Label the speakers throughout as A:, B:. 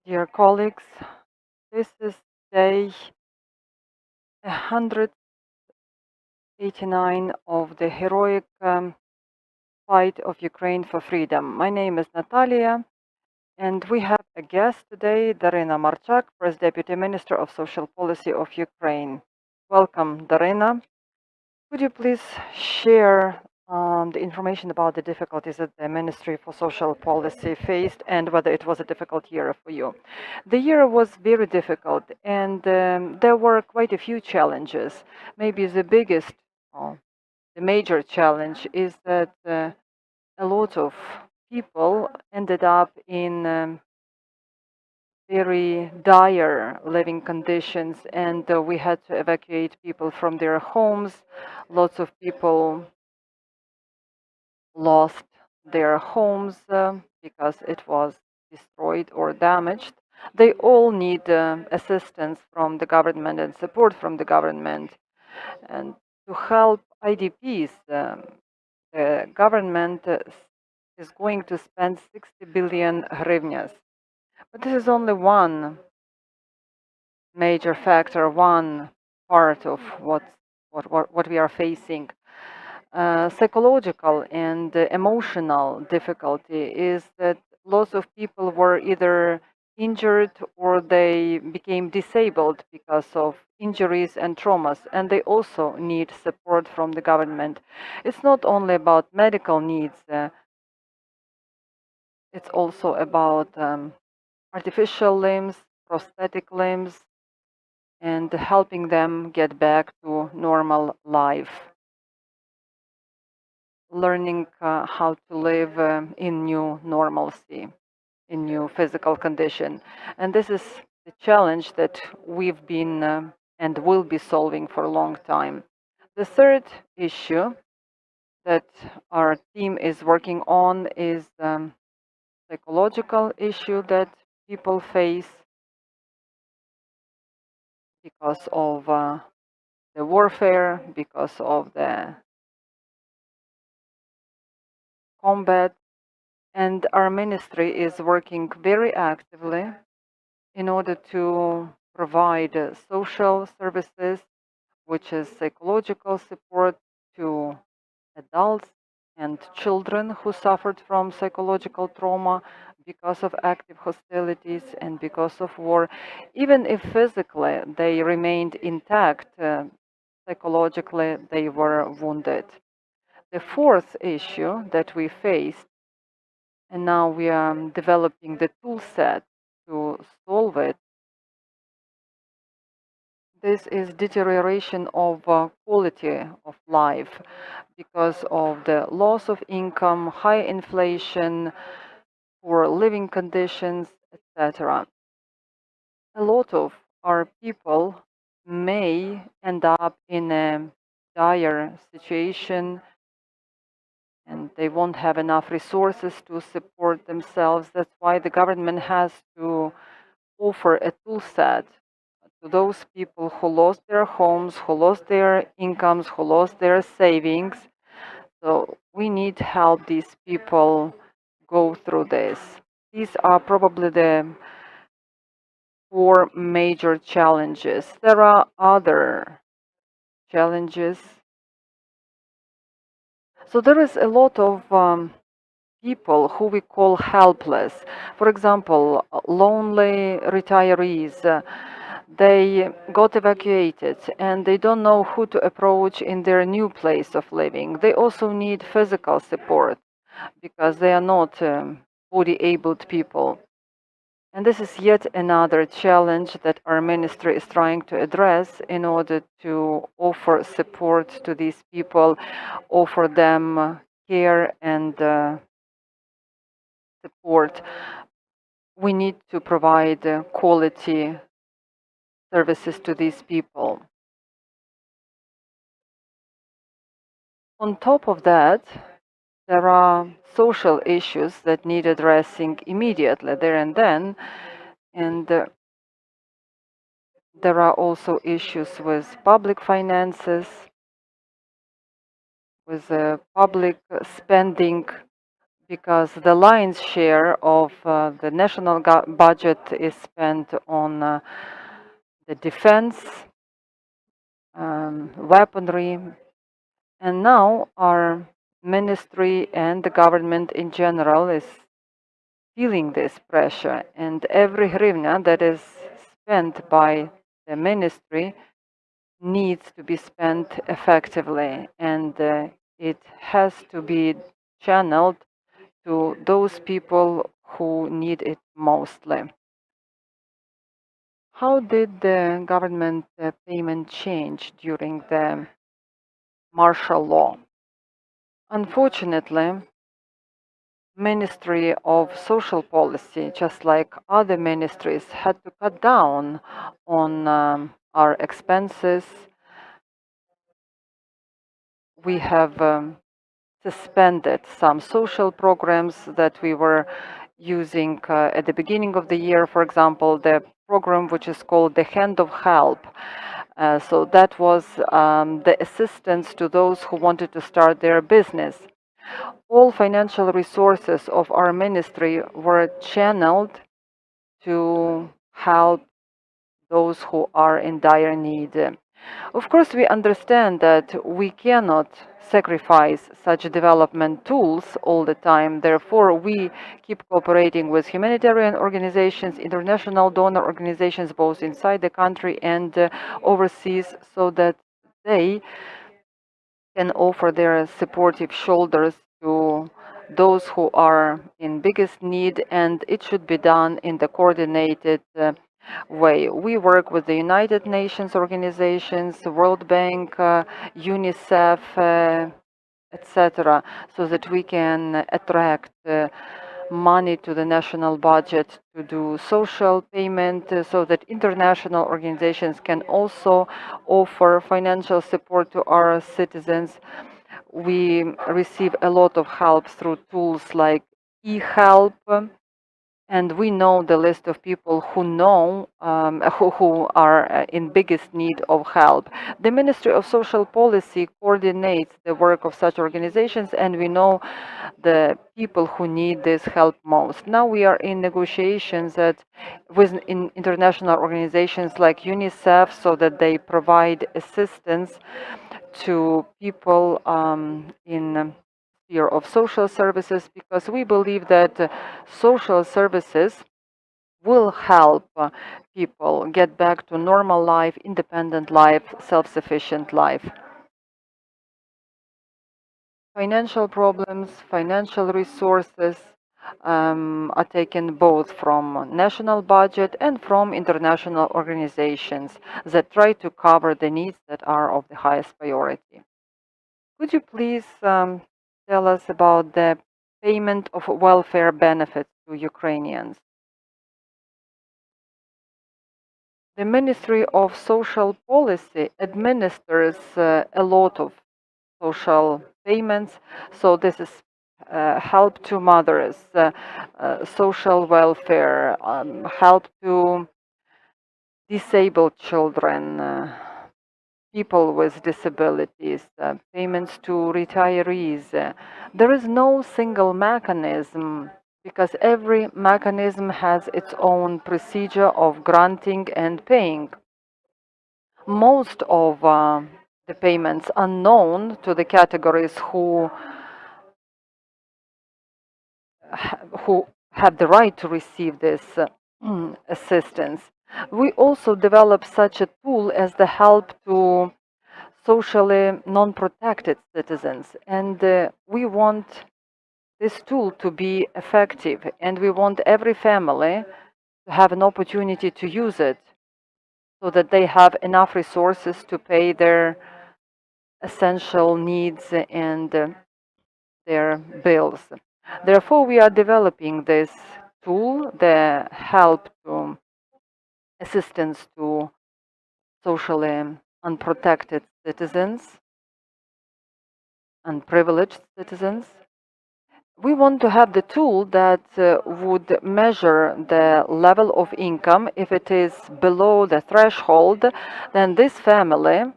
A: Dear colleagues, this is day 189 of the heroic fight of Ukraine for freedom. My name is Natalia, and we have a guest today, Daryna Marchak, Press Deputy Minister of Social Policy of Ukraine. Welcome, Daryna. Could you please share the information about the difficulties that the Ministry for Social Policy faced and whether it was a difficult year for you? The year was very difficult, and there were quite a few challenges. Maybe the biggest, the major challenge is that a lot of people ended up in very dire living conditions, and we had to evacuate people from their homes. Lots of people lost their homes because it was destroyed or damaged. They all need assistance from the government and support from the government. And to help IDPs, the government is going to spend 60 billion hryvnias. But this is only one major factor, one part of what we are facing. Psychological and emotional difficulty is that lots of people were either injured or they became disabled because of injuries and traumas, and they also need support from the government. It's not only about medical needs, it's also about artificial limbs, prosthetic limbs, and helping them get back to normal life. Learning how to live in new normalcy, in new physical condition. And this is the challenge that we've been and will be solving for a long time. The third issue that our team is working on is psychological issue that people face because of the warfare, because of the combat, and our ministry is working very actively in order to provide social services, which is psychological support to adults and children who suffered from psychological trauma because of active hostilities and because of war. Even if physically they remained intact, psychologically they were wounded. The fourth issue that we faced, and now we are developing the tool set to solve it, this is deterioration of quality of life because of the loss of income, high inflation, poor living conditions, etc. A lot of our people may end up in a dire situation and they won't have enough resources to support themselves. That's why the government has to offer a tool set to those people who lost their homes, who lost their incomes, who lost their savings. So we need to help these people go through this. These are probably the four major challenges. There are other challenges. So there is a lot of people who we call helpless. For example, lonely retirees. They got evacuated and they don't know who to approach in their new place of living. They also need physical support because they are not body abled people. And this is yet another challenge that our ministry is trying to address in order to offer support to these people, offer them care and support. We need to provide quality services to these people. On top of that, there are social issues that need addressing immediately, there and then, and there are also issues with public finances, with public spending because the lion's share of the national budget is spent on the defense, weaponry, and now our ministry and the government in general is feeling this pressure, and every hryvnia that is spent by the ministry needs to be spent effectively, and it has to be channeled to those people who need it mostly. How did the government payment change during the martial law? Unfortunately, Ministry of Social Policy, just like other ministries, had to cut down on our expenses. We have suspended some social programs that we were using at the beginning of the year. For example, the program which is called the Hand of Help. So that was the assistance to those who wanted to start their business. All financial resources of our ministry were channeled to help those who are in dire need. Of course, we understand that we cannot sacrifice such development tools all the time. Therefore, we keep cooperating with humanitarian organizations, international donor organizations, both inside the country and overseas, so that they can offer their supportive shoulders to those who are in biggest need, and it should be done in the coordinated way. We work with the United Nations organizations, World Bank, UNICEF, etc., so that we can attract money to the national budget to do social payment, so that international organizations can also offer financial support to our citizens. We receive a lot of help through tools like e-help, and we know the list of people who know who are in biggest need of help. The Ministry of Social Policy coordinates the work of such organizations, and we know the people who need this help most. Now we are in negotiations with international organizations like UNICEF, so that they provide assistance to people in sphere of social services, because we believe that social services will help people get back to normal life, independent life, self-sufficient life. Financial problems, financial resources are taken both from national budget and from international organizations that try to cover the needs that are of the highest priority. Could you please tell us about the payment of welfare benefits to Ukrainians? The Ministry of Social Policy administers a lot of social payments, so this is help to mothers, social welfare, help to disabled children, people with disabilities, payments to retirees. There is no single mechanism, because every mechanism has its own procedure of granting and paying. Most of the payments are known to the categories who have the right to receive this assistance. We also develop such a tool as the help to socially non-protected citizens, and we want this tool to be effective, and we want every family to have an opportunity to use it, so that they have enough resources to pay their essential needs and their bills. Therefore, we are developing this tool, the help to assistance to socially unprotected citizens, unprivileged citizens. We want to have the tool that would measure the level of income. If it is below the threshold, then this family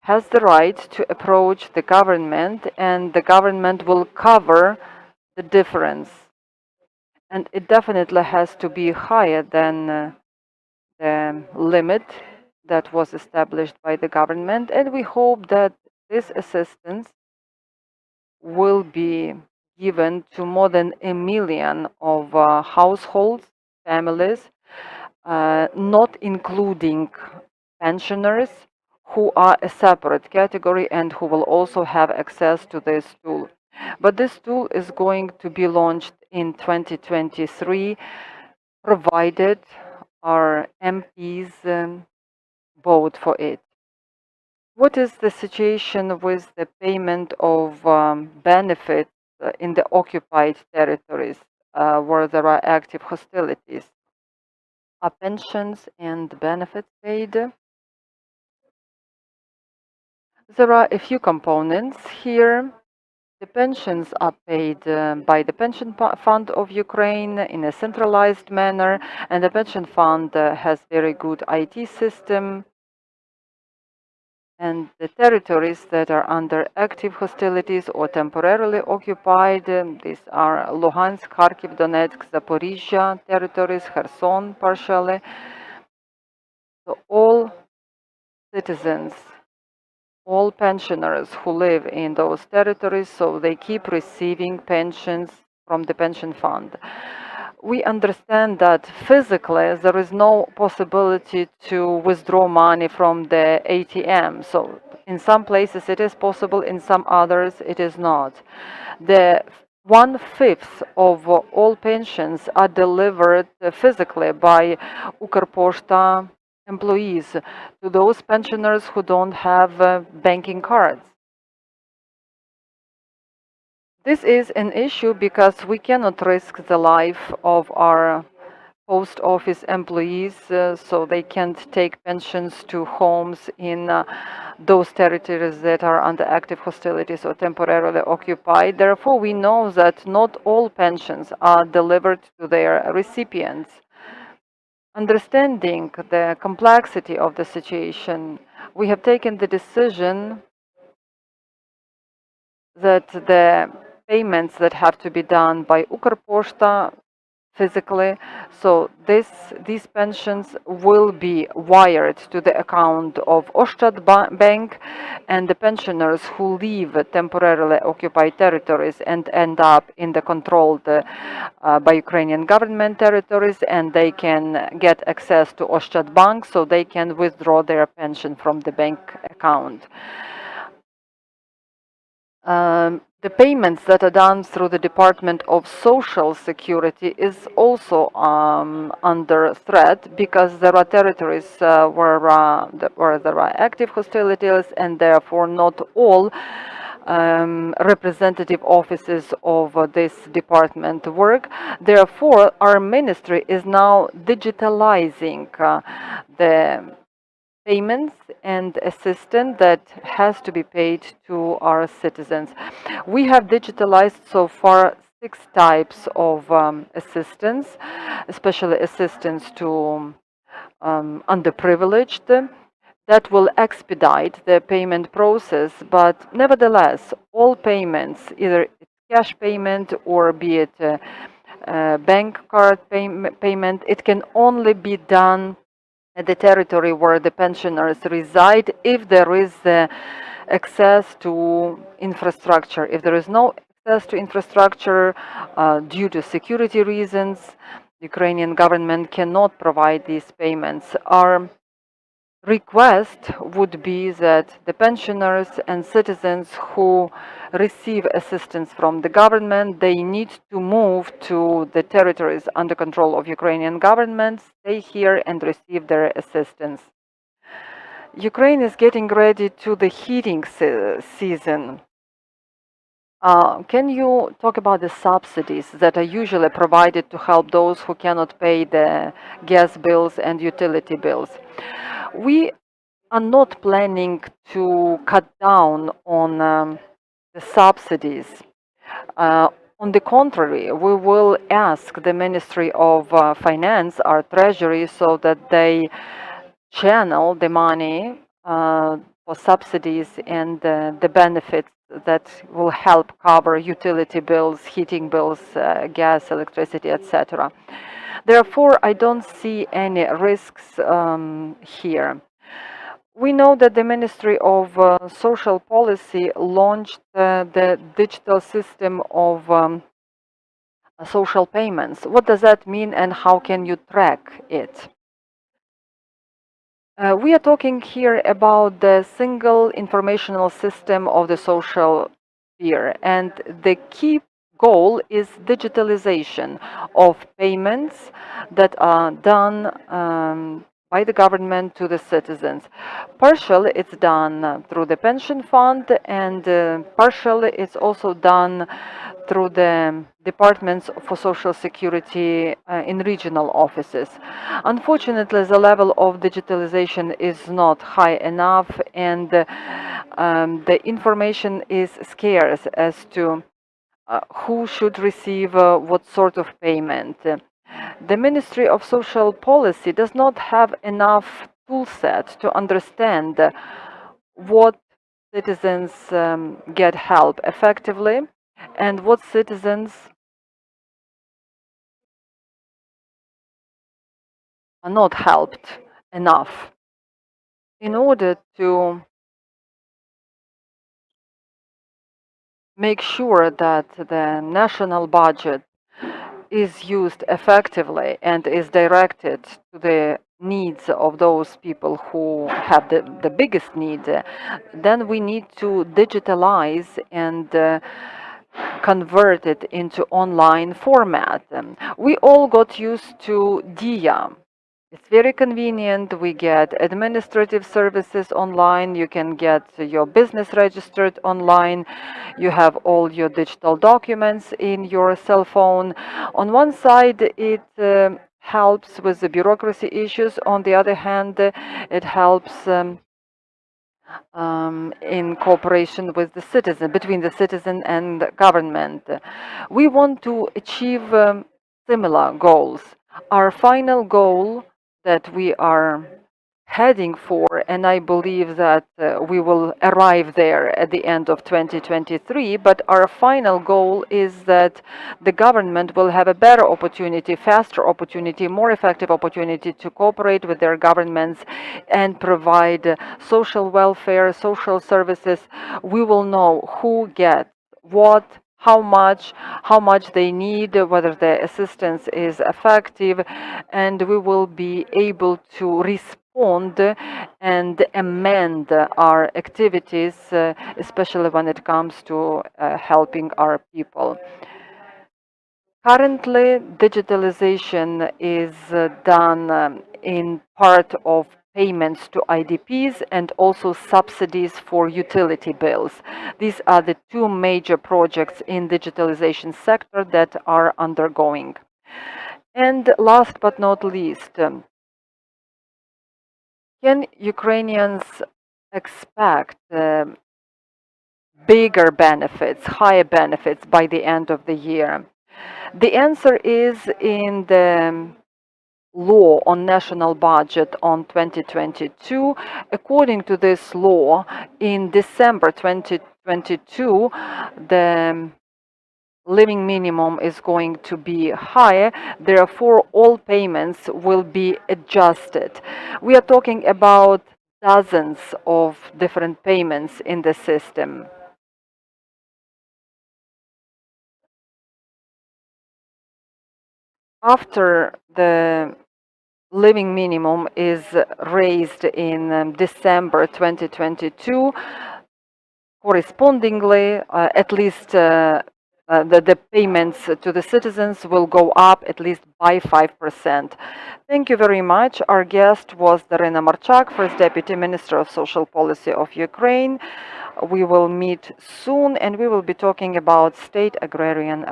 A: has the right to approach the government, and the government will cover the difference. And it definitely has to be higher than the limit that was established by the government. And we hope that this assistance will be given to more than 1 million of households, families, not including pensioners, who are a separate category and who will also have access to this tool. But this tool is going to be launched in 2023, provided our MPs vote for it. What is the situation with the payment of benefits in the occupied territories where there are active hostilities? Are pensions and benefits paid? There are a few components here. The pensions are paid by the Pension Fund of Ukraine in a centralized manner, and the pension fund has very good IT system. And the territories that are under active hostilities or temporarily occupied, these are Luhansk, Kharkiv, Donetsk, Zaporizhia territories, Kherson partially. So all citizens, all pensioners who live in those territories, so they keep receiving pensions from the pension fund. We understand that physically there is no possibility to withdraw money from the ATM. So in some places it is possible, in some others it is not. The 1/5 of all pensions are delivered physically by Ukrposhta employees to those pensioners who don't have banking cards. This is an issue because we cannot risk the life of our post office employees, so they can't take pensions to homes in those territories that are under active hostilities or temporarily occupied. Therefore, we know that not all pensions are delivered to their recipients. Understanding the complexity of the situation, we have taken the decision that the payments that have to be done by Ukrposhta physically, so these pensions will be wired to the account of Oshchad Bank, and the pensioners who leave temporarily occupied territories and end up in the controlled by Ukrainian government territories, and they can get access to Oshchad Bank, so they can withdraw their pension from the bank account. The payments that are done through the Department of Social Security is also under threat, because there are territories where there are active hostilities, and therefore not all representative offices of this department work. Therefore, our ministry is now digitalizing the payments and assistance that has to be paid to our citizens. We have digitalized so far 6 types of assistance, especially assistance to underprivileged. That will expedite the payment process, but nevertheless, all payments, either it's cash payment or be it bank card payment, it can only be done at the territory where the pensioners reside if there is access to infrastructure. If there is no access to infrastructure due to security reasons, the Ukrainian government cannot provide these payments. Our request would be that the pensioners and citizens who receive assistance from the government, they need to move to the territories under control of Ukrainian government, stay here and receive their assistance. Ukraine is getting ready to the heating season. Can you talk about the subsidies that are usually provided to help those who cannot pay the gas bills and utility bills? We are not planning to cut down on the subsidies. On the contrary, we will ask the Ministry of Finance, our Treasury, so that they channel the money for subsidies and the benefits that will help cover utility bills, heating bills, gas, electricity, etc. Therefore, I don't see any risks here. We know that the Ministry of Social Policy launched the digital system of social payments. What does that mean and how can you track it? We are talking here about the single informational system of the social sphere, and the key goal is digitalization of payments that are done by the government to the citizens. Partially it's done through the pension fund, and partially it's also done through the departments for social security in regional offices. Unfortunately, the level of digitalization is not high enough, and the information is scarce as to who should receive what sort of payment. The Ministry of Social Policy does not have enough tool set to understand what citizens get help effectively and what citizens are not helped enough. In order to make sure that the national budget is used effectively and is directed to the needs of those people who have the biggest need, then we need to digitalize and convert it into online format. We all got used to DIA. It's very convenient. We get administrative services online. You can get your business registered online. You have all your digital documents in your cell phone. On one side, it helps with the bureaucracy issues. On the other hand, it helps in cooperation with the citizen, between the citizen and the government. We want to achieve similar goals. Our final goal that we are heading for, and I believe that we will arrive there at the end of 2023, but our final goal is that the government will have a better opportunity, faster opportunity, more effective opportunity to cooperate with their governments and provide social welfare, social services. We will know who gets what, how much they need, whether the assistance is effective, and we will be able to respond and amend our activities, especially when it comes to helping our people. Currently, digitalization is done in part of payments to IDPs and also subsidies for utility bills. These are the two major projects in digitalization sector that are undergoing. And last but not least, can Ukrainians expect bigger benefits, higher benefits by the end of the year? The answer is in the law on national budget on 2022. According to this law, in December 2022, the living minimum is going to be higher, therefore all payments will be adjusted. We are talking about dozens of different payments in the system. After the living minimum is raised in December 2022, correspondingly, at least the payments to the citizens will go up at least by 5%. Thank you very much. Our guest was Daryna Marchak, First Deputy Minister of Social Policy of Ukraine. We will meet soon and we will be talking about state agrarian